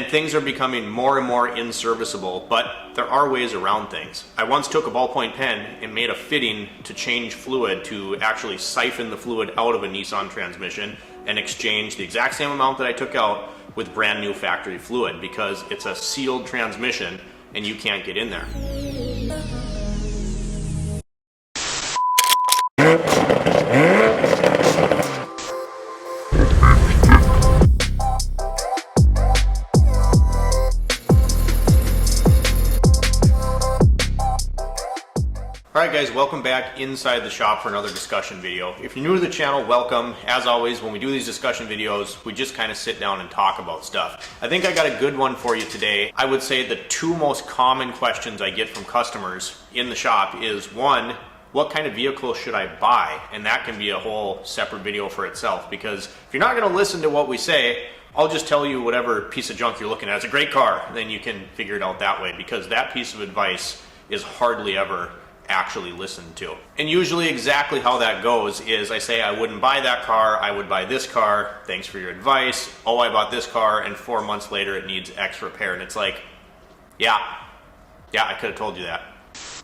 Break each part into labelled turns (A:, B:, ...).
A: and things are becoming more and more inserviceable, but there are ways around things. I once took a ballpoint pen and made a fitting to change fluid, to actually siphon the fluid out of a Nissan transmission and exchange the exact same amount that I took out with brand new factory fluid, because it's a sealed transmission and you can't get in there. Alright guys, welcome back inside the shop for another discussion video. If you're new to the channel, welcome. As always, when we do these discussion videos, we just kind of sit down and talk about stuff. I think I got a good one for you today. I would say the two most common questions I get from customers in the shop is, one, what kind of vehicle should I buy? And that can be a whole separate video for itself, because if you're not going to listen to what we say, I'll just tell you whatever piece of junk you're looking at. It's a great car. Then you can figure it out that way, because that piece of advice is hardly ever actually listened to. And usually exactly how that goes is I say I wouldn't buy that car, I would buy this car, thanks for your advice. Oh, I bought this car and 4 months later it needs X repair. And it's like, yeah, I could have told you that.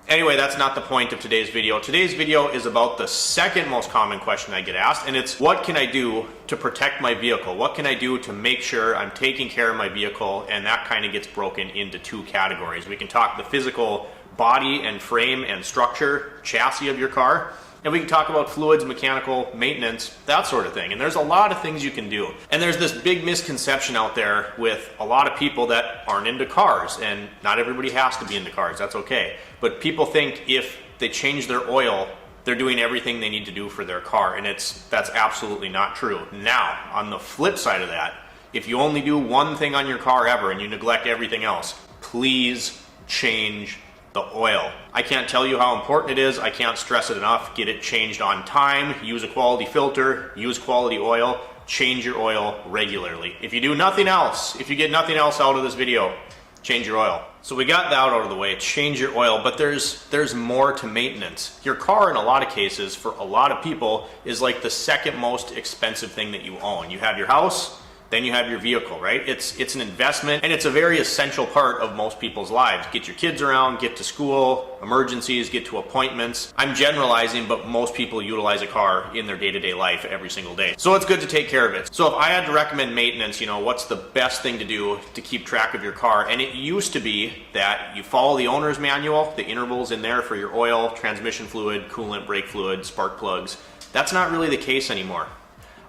A: Anyway, that's not the point of today's video. Today's video is about the second most common question I get asked, and it's, what can I do to protect my vehicle? What can I do to make sure I'm taking care of my vehicle? And that kind of gets broken into two categories. We can talk the physical body and frame and structure, chassis of your car, and we can talk about fluids, mechanical maintenance, that sort of thing. And there's a lot of things you can do. And there's this big misconception out there with a lot of people that aren't into cars, and not everybody has to be into cars, that's okay. But people think if they change their oil, they're doing everything they need to do for their car, and that's absolutely not true. Now, on the flip side of that, if you only do one thing on your car ever and you neglect everything else, please change the oil. I can't tell you how important it is. I can't stress it enough. Get it changed on time, use a quality filter, use quality oil, change your oil regularly. If you do nothing else, if you get nothing else out of this video, change your oil. So we got that out of the way, change your oil, but there's more to maintenance. Your car, in a lot of cases, for a lot of people, is like the second most expensive thing that you own. You have your house, then you have your vehicle, right? It's an investment, and it's a very essential part of most people's lives. Get your kids around, get to school, emergencies, get to appointments. I'm generalizing, but most people utilize a car in their day-to-day life every single day. So it's good to take care of it. So if I had to recommend maintenance, what's the best thing to do to keep track of your car? And it used to be that you follow the owner's manual, the intervals in there for your oil, transmission fluid, coolant, brake fluid, spark plugs. That's not really the case anymore.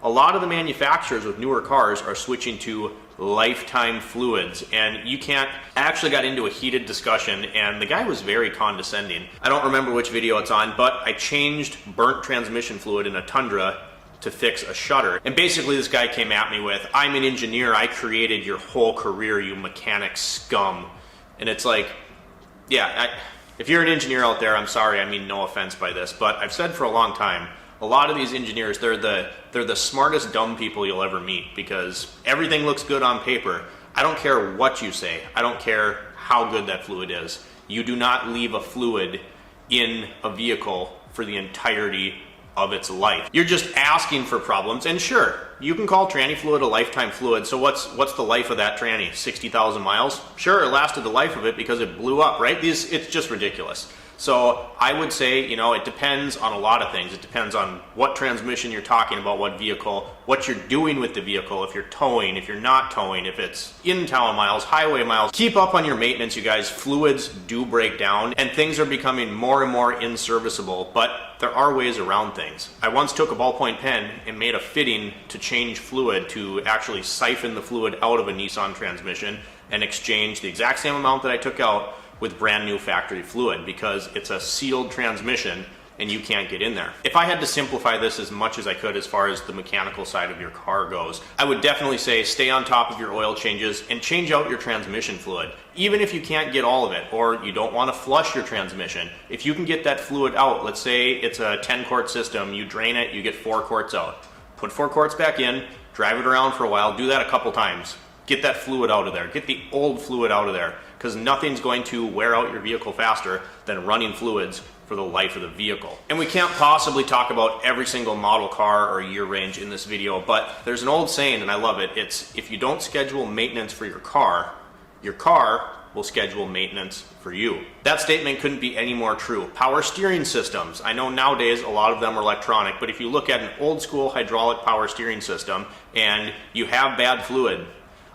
A: A lot of the manufacturers with newer cars are switching to lifetime fluids, and you can't. I actually got into a heated discussion, and the guy was very condescending. I don't remember which video it's on, but I changed burnt transmission fluid in a Tundra to fix a shutter. And basically this guy came at me with, I'm an engineer, I created your whole career, you mechanic scum. And it's like, yeah, if you're an engineer out there, I'm sorry, I mean no offense by this, but I've said for a long time, a lot of these engineers, they're the smartest dumb people you'll ever meet, because everything looks good on paper. I don't care what you say. I don't care how good that fluid is. You do not leave a fluid in a vehicle for the entirety of its life. You're just asking for problems, and sure, you can call tranny fluid a lifetime fluid. So what's the life of that tranny? 60,000 miles? Sure, it lasted the life of it because it blew up, right? It's just ridiculous. So I would say, it depends on a lot of things. It depends on what transmission you're talking about, what vehicle, what you're doing with the vehicle, if you're towing, if you're not towing, if it's in-town miles, highway miles. Keep up on your maintenance, you guys. Fluids do break down, and things are becoming more and more inserviceable, but there are ways around things. I once took a ballpoint pen and made a fitting to change fluid, to actually siphon the fluid out of a Nissan transmission and exchange the exact same amount that I took out with brand new factory fluid, because it's a sealed transmission and you can't get in there. If I had to simplify this as much as I could as far as the mechanical side of your car goes, I would definitely say stay on top of your oil changes and change out your transmission fluid. Even if you can't get all of it, or you don't want to flush your transmission, if you can get that fluid out, let's say it's a 10-quart system, you drain it, you get 4 quarts out. Put 4 quarts back in, drive it around for a while, do that a couple times. Get that fluid out of there. Get the old fluid out of there, because nothing's going to wear out your vehicle faster than running fluids for the life of the vehicle. And we can't possibly talk about every single model car or year range in this video, but there's an old saying, and I love it. It's, if you don't schedule maintenance for your car will schedule maintenance for you. That statement couldn't be any more true. Power steering systems. I know nowadays a lot of them are electronic, but if you look at an old school hydraulic power steering system and you have bad fluid,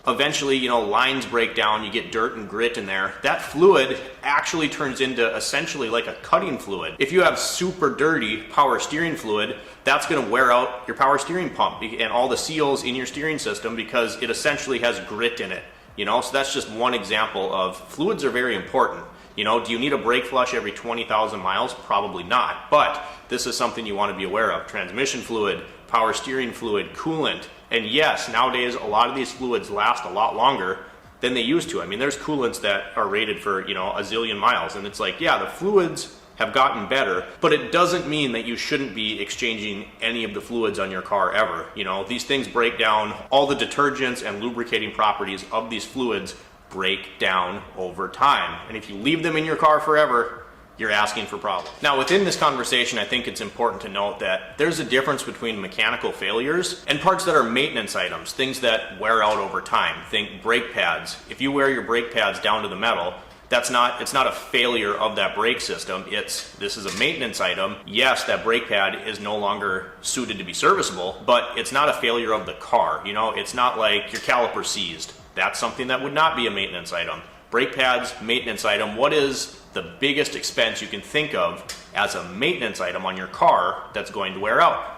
A: eventually, you know, lines break down, you get dirt and grit in there. That fluid actually turns into essentially like a cutting fluid. If you have super dirty power steering fluid, that's gonna wear out your power steering pump and all the seals in your steering system, because it essentially has grit in it. You know, so that's just one example of fluids are very important. You know, do you need a brake flush every 20,000 miles? Probably not, but this is something you want to be aware of. Transmission fluid, power steering fluid, coolant. And yes, nowadays a lot of these fluids last a lot longer than they used to. I mean, there's coolants that are rated for, you know, a zillion miles, and it's like, yeah, the fluids have gotten better, but it doesn't mean that you shouldn't be exchanging any of the fluids on your car ever. You know, these things break down. All the detergents and lubricating properties of these fluids break down over time. And if you leave them in your car forever, you're asking for problems. Now, within this conversation, I think it's important to note that there's a difference between mechanical failures and parts that are maintenance items, things that wear out over time. Think brake pads. If you wear your brake pads down to the metal, it's not a failure of that brake system. This is a maintenance item. Yes, that brake pad is no longer suited to be serviceable, but it's not a failure of the car. You know, it's not like your caliper seized. That's something that would not be a maintenance item. Brake pads, maintenance item. What is the biggest expense you can think of as a maintenance item on your car that's going to wear out?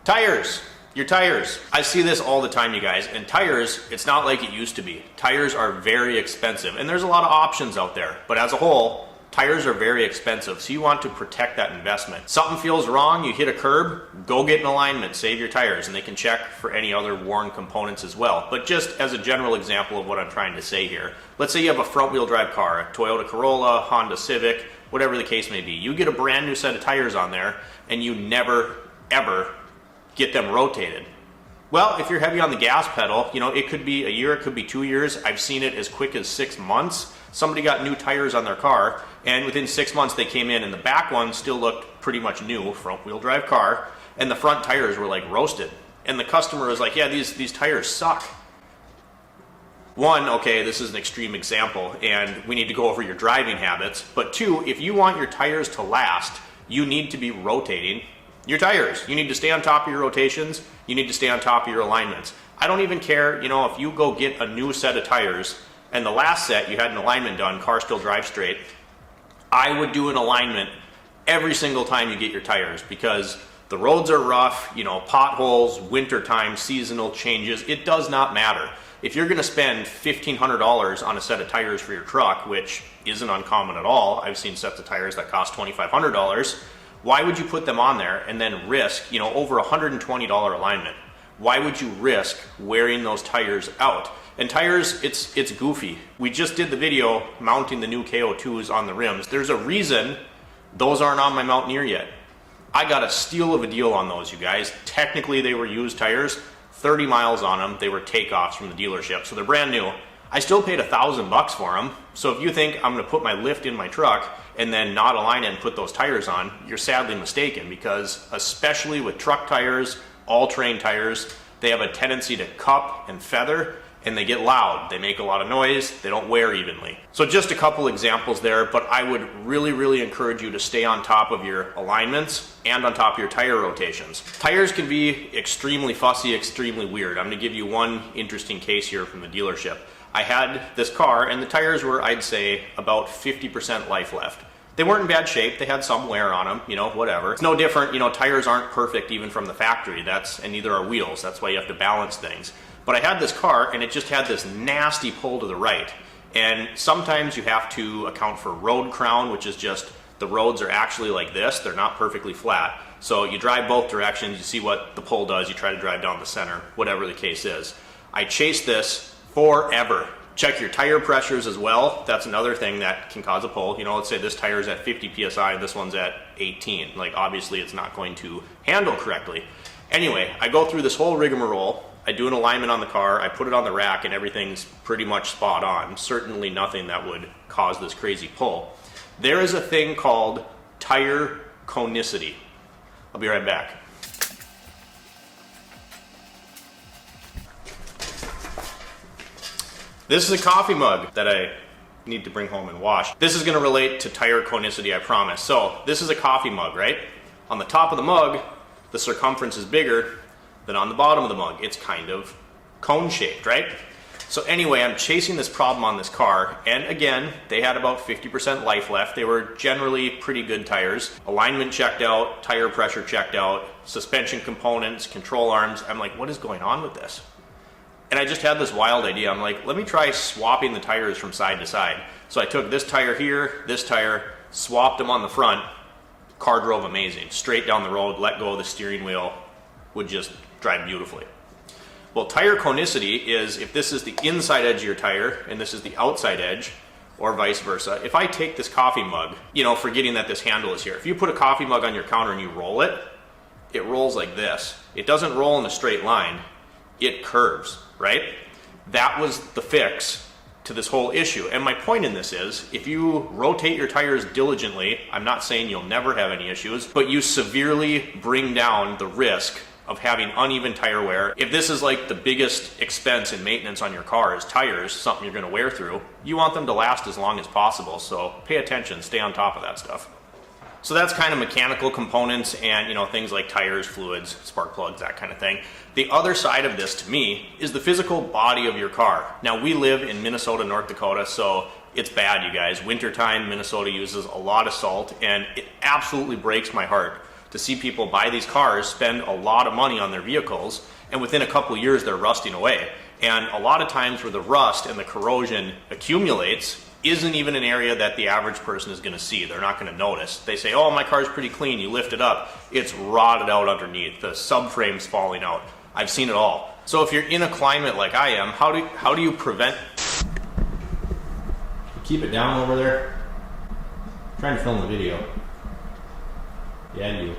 A: Tires. Your tires. I see this all the time, you guys, and tires, it's not like it used to be. Tires are very expensive, and there's a lot of options out there, but as a whole, tires are very expensive, so you want to protect that investment. Something feels wrong, you hit a curb, go get an alignment, save your tires, and they can check for any other worn components as well. But just as a general example of what I'm trying to say here, let's say you have a front-wheel drive car, a Toyota Corolla, Honda Civic, whatever the case may be. You get a brand new set of tires on there, and you never, ever get them rotated. Well, if you're heavy on the gas pedal, you know, it could be a year, it could be 2 years. I've seen it as quick as 6 months. Somebody got new tires on their car, and within 6 months they came in, and the back one still looked pretty much new, front wheel drive car, and the front tires were like roasted. And the customer was like, yeah, these tires suck. One, okay, this is an extreme example, and we need to go over your driving habits. But two, if you want your tires to last, you need to be rotating your tires. You need to stay on top of your rotations. You need to stay on top of your alignments. I don't even care, you know, if you go get a new set of tires and the last set you had an alignment done, car still drives straight. I would do an alignment every single time you get your tires, because the roads are rough, you know, potholes, wintertime, seasonal changes, it does not matter. If you're gonna spend $1,500 on a set of tires for your truck, which isn't uncommon at all, I've seen sets of tires that cost $2,500, why would you put them on there and then risk, you know, over $120 alignment? Why would you risk wearing those tires out? And tires, it's goofy. We just did the video mounting the new KO2s on the rims. There's a reason those aren't on my Mountaineer yet. I got a steal of a deal on those, you guys. Technically, they were used tires, 30 miles on them. They were takeoffs from the dealership, so they're brand new. I still paid $1,000 for them. So if you think I'm gonna put my lift in my truck and then not align it and put those tires on, you're sadly mistaken, because especially with truck tires, all-terrain tires, they have a tendency to cup and feather, and they get loud. They make a lot of noise. They don't wear evenly. So just a couple examples there, but I would really, really encourage you to stay on top of your alignments and on top of your tire rotations. Tires can be extremely fussy, extremely weird. I'm gonna give you one interesting case here from the dealership. I had this car and the tires were, I'd say, about 50% life left. They weren't in bad shape. They had some wear on them, you know, whatever. It's no different, you know, tires aren't perfect even from the factory. And neither are wheels. That's why you have to balance things. But I had this car and it just had this nasty pull to the right. And sometimes you have to account for road crown, which is just the roads are actually like this. They're not perfectly flat. So you drive both directions, you see what the pull does, you try to drive down the center, whatever the case is. I chased this forever. Check your tire pressures as well. That's another thing that can cause a pull. You know, let's say this tire is at 50 PSI and this one's at 18. Like, obviously it's not going to handle correctly. Anyway, I go through this whole rigmarole. I do an alignment on the car, I put it on the rack, and everything's pretty much spot on. Certainly nothing that would cause this crazy pull. There is a thing called tire conicity. I'll be right back. This is a coffee mug that I need to bring home and wash. This is going to relate to tire conicity, I promise. So this is a coffee mug, right? On the top of the mug, the circumference is bigger than on the bottom of the mug. It's kind of cone shaped, right? So anyway, I'm chasing this problem on this car, and again, they had about 50% life left. They were generally pretty good tires. Alignment checked out, tire pressure checked out, suspension components, control arms. I'm like, what is going on with this? And I just had this wild idea. I'm like, let me try swapping the tires from side to side. So I took this tire here, this tire, swapped them on the front. Car drove amazing. Straight down the road, let go of the steering wheel, would just drive beautifully. Well, tire conicity is if this is the inside edge of your tire and this is the outside edge, or vice versa. If I take this coffee mug, you know, forgetting that this handle is here, if you put a coffee mug on your counter and you roll it, it rolls like this. It doesn't roll in a straight line, it curves, right? That was the fix to this whole issue. And my point in this is, if you rotate your tires diligently, I'm not saying you'll never have any issues, but you severely bring down the risk of having uneven tire wear. If this is like the biggest expense in maintenance on your car is tires, something you're gonna wear through, you want them to last as long as possible, so pay attention, stay on top of that stuff. So that's kind of mechanical components and, you know, things like tires, fluids, spark plugs, that kind of thing. The other side of this to me is the physical body of your car. Now we live in Minnesota, North Dakota, so it's bad, you guys. Wintertime, Minnesota uses a lot of salt, and it absolutely breaks my heart to see people buy these cars, spend a lot of money on their vehicles, and within a couple of years they're rusting away. And a lot of times where the rust and the corrosion accumulates isn't even an area that the average person is going to see. They're not going to notice. They say, oh, my car's pretty clean, you lift it up, it's rotted out underneath, the subframe's falling out. I've seen it all. So if you're in a climate like I am, how do you prevent... Keep it down over there. I'm trying to film the video. Yeah, you.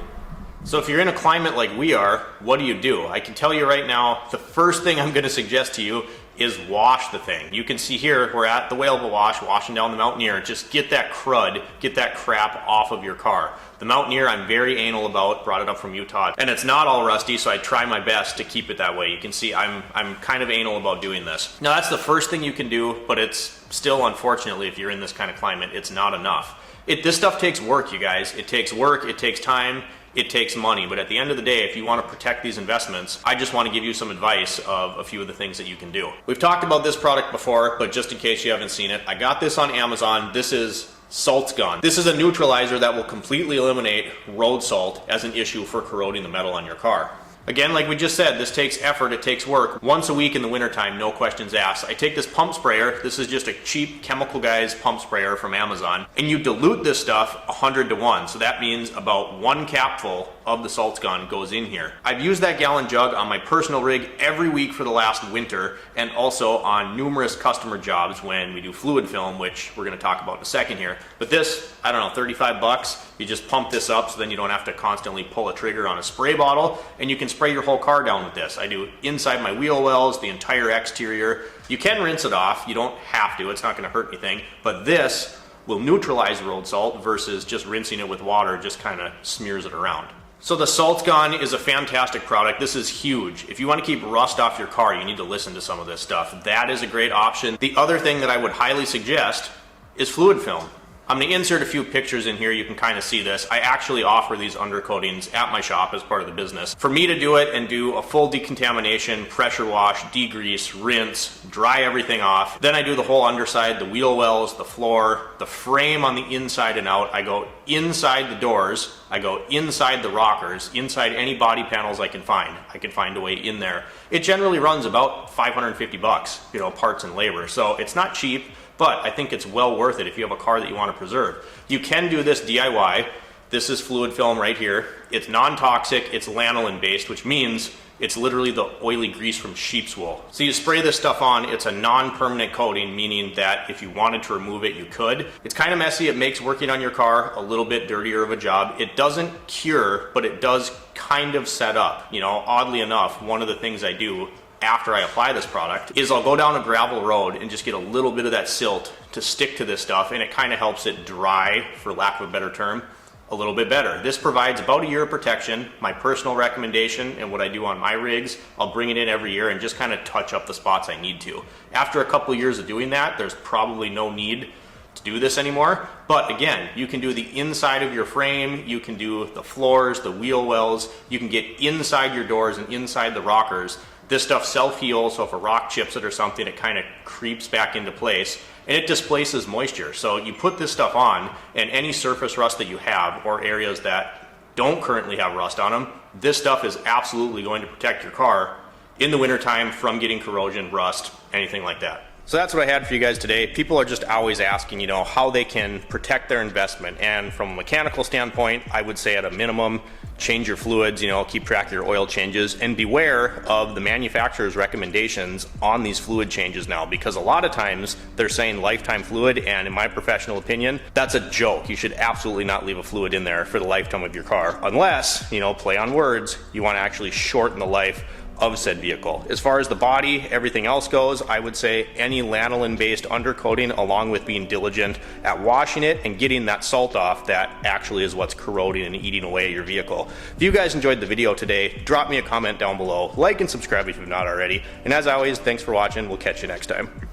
A: So if you're in a climate like we are, what do? I can tell you right now, the first thing I'm going to suggest to you is wash the thing. You can see here, we're at the Whalable Wash, washing down the Mountaineer. Just get that crud, get that crap off of your car. The Mountaineer I'm very anal about, brought it up from Utah. And it's not all rusty, so I try my best to keep it that way. You can see I'm kind of anal about doing this. Now that's the first thing you can do, but it's still, unfortunately, if you're in this kind of climate, it's not enough. This stuff takes work, you guys. It takes work, it takes time, it takes money. But at the end of the day, if you want to protect these investments, I just want to give you some advice of a few of the things that you can do. We've talked about this product before, but just in case you haven't seen it, I got this on Amazon. This is SaltGun. This is a neutralizer that will completely eliminate road salt as an issue for corroding the metal on your car. Again, like we just said, this takes effort, it takes work. Once a week in the wintertime, no questions asked. I take this pump sprayer, this is just a cheap Chemical Guys pump sprayer from Amazon, and you dilute this stuff 100 to 1. So that means about 1 capful of the SaltGun goes in here. I've used that gallon jug on my personal rig every week for the last winter, and also on numerous customer jobs when we do fluid film, which we're gonna talk about in a second here. But this, I don't know, 35 bucks, you just pump this up so then you don't have to constantly pull a trigger on a spray bottle, and you can spray your whole car down with this. I do inside my wheel wells, the entire exterior. You can rinse it off, you don't have to, it's not gonna hurt anything, but this will neutralize road salt versus just rinsing it with water, just kind of smears it around. So the SaltGun is a fantastic product. This is huge. If you want to keep rust off your car, you need to listen to some of this stuff. That is a great option. The other thing that I would highly suggest is fluid film. I'm going to insert a few pictures in here. You can kind of see this. I actually offer these undercoatings at my shop as part of the business. For me to do it and do a full decontamination, pressure wash, degrease, rinse, dry everything off. Then I do the whole underside, the wheel wells, the floor, the frame on the inside and out. I go inside the doors. I go inside the rockers, inside any body panels I can find. I can find a way in there. It generally runs about 550 bucks, you know, parts and labor. So it's not cheap, but I think it's well worth it if you have a car that you want to preserve. You can do this DIY. This is fluid film right here. It's non-toxic, it's lanolin based, which means it's literally the oily grease from sheep's wool. So you spray this stuff on, it's a non-permanent coating, meaning that if you wanted to remove it, you could. It's kind of messy, it makes working on your car a little bit dirtier of a job. It doesn't cure, but it does kind of set up. You know, oddly enough, one of the things I do after I apply this product is I'll go down a gravel road and just get a little bit of that silt to stick to this stuff, and it kind of helps it dry, for lack of a better term, a little bit better. This provides about a year of protection. My personal recommendation and what I do on my rigs, I'll bring it in every year and just kind of touch up the spots I need to. After a couple of years of doing that, there's probably no need to do this anymore. But again, you can do the inside of your frame, you can do the floors, the wheel wells, you can get inside your doors and inside the rockers. This stuff self-heals, so if a rock chips it or something, it kind of creeps back into place, and it displaces moisture. So you put this stuff on, and any surface rust that you have, or areas that don't currently have rust on them, this stuff is absolutely going to protect your car in the wintertime from getting corrosion, rust, anything like that. So that's what I had for you guys today. People are just always asking, how they can protect their investment. And from a mechanical standpoint, I would say at a minimum, change your fluids, keep track of your oil changes, and beware of the manufacturer's recommendations on these fluid changes now, because a lot of times they're saying lifetime fluid, and in my professional opinion, that's a joke. You should absolutely not leave a fluid in there for the lifetime of your car, unless, play on words, you want to actually shorten the life of said vehicle. As far as the body, everything else goes, I would say any lanolin based undercoating, along with being diligent at washing it and getting that salt off, that actually is what's corroding and eating away your vehicle. If you guys enjoyed the video today, drop me a comment down below, like and subscribe if you've not already, and as always, thanks for watching. We'll catch you next time.